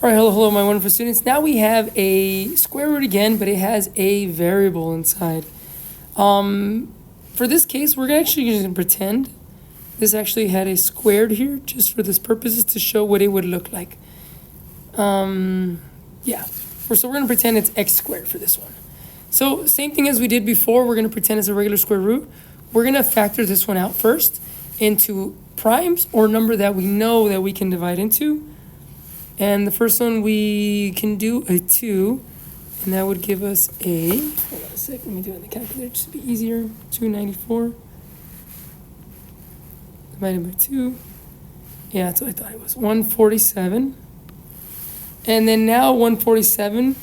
All right, hello, my wonderful students. Now we have a square root again, but it has a variable inside. For this case, we're actually going to pretend this actually had a squared here, just for this purposes to show what it would look like. Yeah, so we're going to pretend it's x squared for this one. So same thing as we did before, we're going to pretend it's a regular square root. We're going to factor this one out first into primes or number that we know that we can divide into. And the first one we can do a 2, and that would give us a, hold on a sec, let me do it in the calculator just to be easier, 294 divided by 2. Yeah, that's what I thought it was, 147. And then now 147,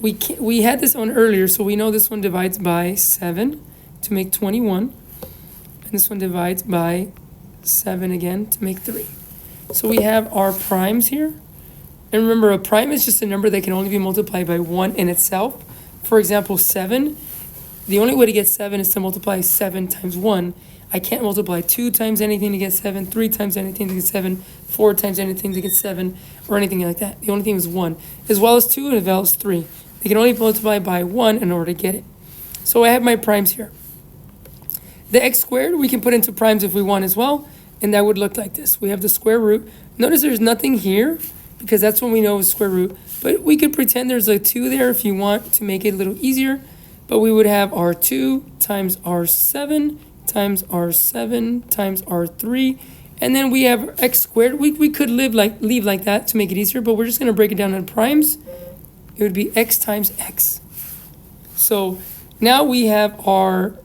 we had this one earlier, so we know this one divides by 7 to make 21. And this one divides by 7 again to make 3. So we have our primes here. And remember, a prime is just a number that can only be multiplied by 1 in itself. For example, 7. The only way to get 7 is to multiply 7 times 1. I can't multiply 2 times anything to get 7, 3 times anything to get 7, 4 times anything to get 7, or anything like that. The only thing is 1. As well as 2 and as well as 3. They can only multiply by 1 in order to get it. So I have my primes here. The x squared we can put into primes if we want as well. And that would look like this. We have the square root. Notice there's nothing here, because that's when we know is square root. But we could pretend there's a 2 there if you want to make it a little easier. But we would have R2 times R7 times R7 times R3. And then we have x squared. We could leave like that to make it easier, but we're just going to break it down in primes. It would be x times x. So now we have our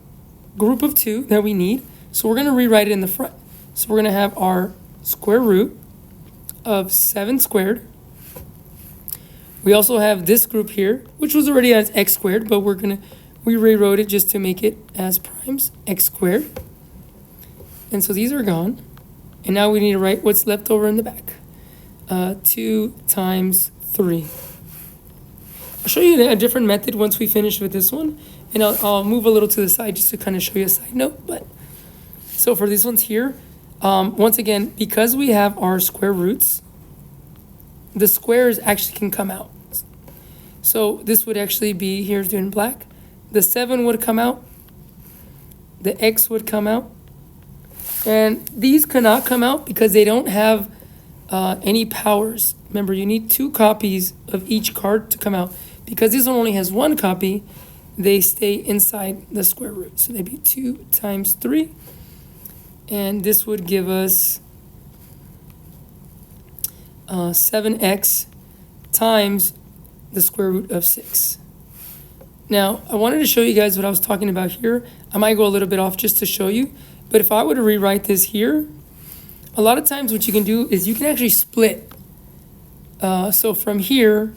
group of 2 that we need. So we're going to rewrite it in the front. So we're going to have our square root of 7 squared. We also have this group here, which was already as x squared, but we rewrote it just to make it as primes, x squared. And so these are gone. And now we need to write what's left over in the back. 2 times 3. I'll show you a different method once we finish with this one. And I'll move a little to the side just to kind of show you a side note. But so for these ones here, once again, because we have our square roots, the squares actually can come out. So this would actually be, here's in black, the 7 would come out, the x would come out, and these cannot come out because they don't have any powers. Remember, you need 2 copies of each card to come out. Because this one only has 1 copy, they stay inside the square root. So they'd be 2 times 3. And this would give us 7x times the square root of 6. Now, I wanted to show you guys what I was talking about here. I might go a little bit off just to show you. But if I were to rewrite this here, a lot of times what you can do is you can actually split. So from here,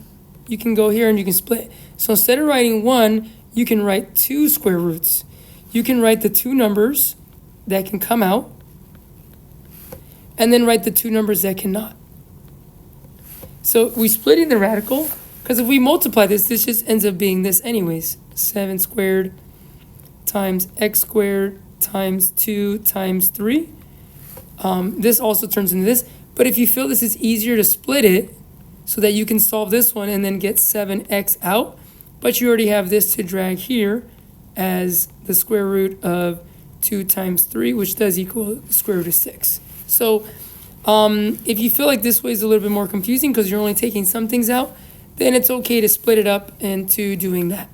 you can go here and you can split. So instead of writing 1, you can write 2 square roots. You can write the 2 numbers that can come out, and then write the 2 numbers that cannot. So we split in the radical, because if we multiply this just ends up being this anyways. 7 squared times x squared times 2 times 3. This also turns into this. But if you feel this is easier to split it, so that you can solve this one and then get 7x out, but you already have this to drag here as the square root of 2 times 3, which does equal the square root of 6. So if you feel like this way is a little bit more confusing because you're only taking some things out, then it's okay to split it up into doing that.